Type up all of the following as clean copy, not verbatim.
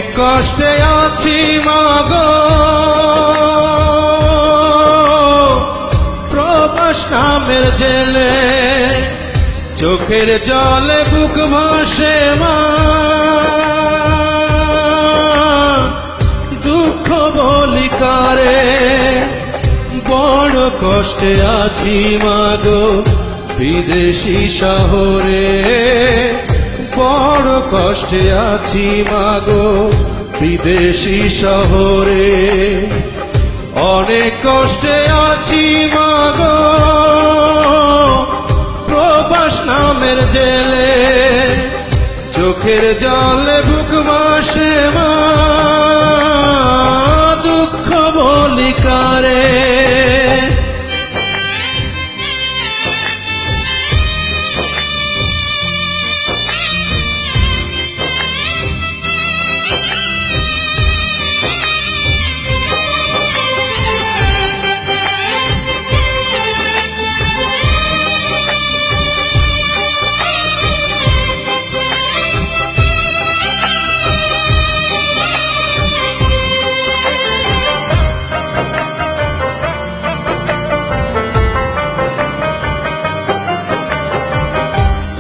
অনেক কষ্টে আছি মাগো, প্রবাস নামের জেলে, চোখের জলে বুক ভাসে মা, দুঃখ বলি কারে, বড় কষ্টে আছি মাগো বিদেশি শহরে, বড় কষ্টে আছি মাগো বিদেশি শহরে, অনেক কষ্টে আছি মাগো প্রবাস নামের জেলে, চোখের জলে বুক ভাসে মা, দুঃখ বলি কারে।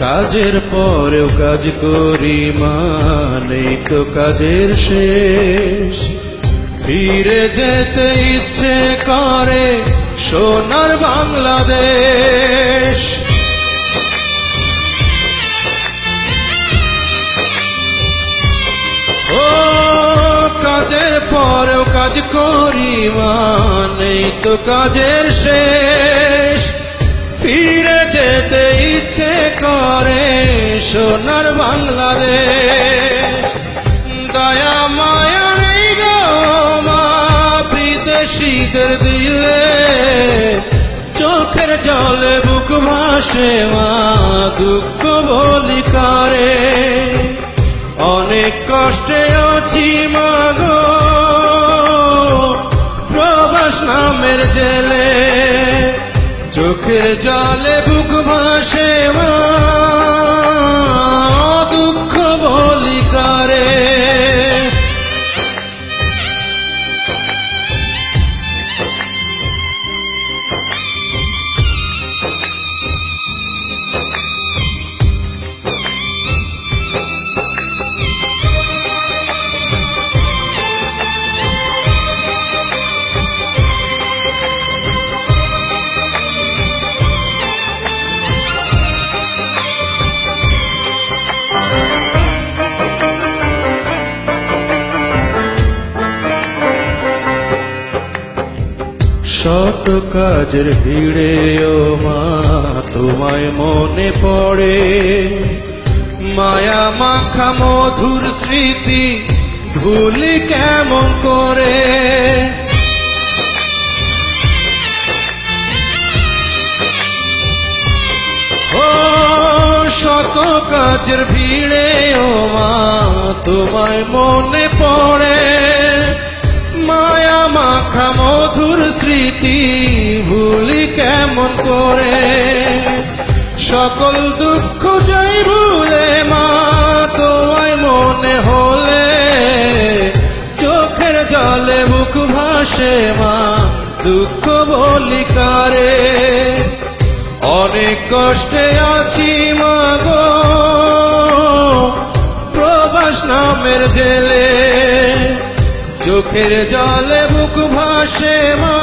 কাজের পরেও কাজ করি মা, নেই তো কাজের শেষ, ফিরে যেতে ইচ্ছে করে সোনার বাংলাদেশ। ও কাজের পরেও কাজ করি মা, নেই তো কাজের শেষ, ফিরে যেতে ইচ্ছে করে সোনার বাংলাদেশ। দয়া মায়া নেই গো মা বিদেশিদের দিলে, চোখের জলে বুক ভাসে মা, দুঃখ বলি কারে, অনেক কষ্টে আছি মাগো প্রবাস নামের জেলে, চোখের জলে বুক ভাসে মা, দুঃখ বলি কারে। শত কাজের ভিড়ে ও মা তোমায় মনে পড়ে, মায়া মাখা মধুর স্মৃতি ভুলি কেমন করে। ও শত কাজের ভিড়ে ও মা তোমায় মনে পড়ে, মায়া মাখা মধুর স্মৃতি ভুলি কেমন করে। সকল দুঃখ যাই ভুলে মা তোমায় মনে হলে, চোখের জলে বুক ভাসে মা, দুঃখ বলি কারে, অনেক কষ্টে আছি মাগো প্রবাস নামের জেলে, চোখের জলে বুক ভাসে মা।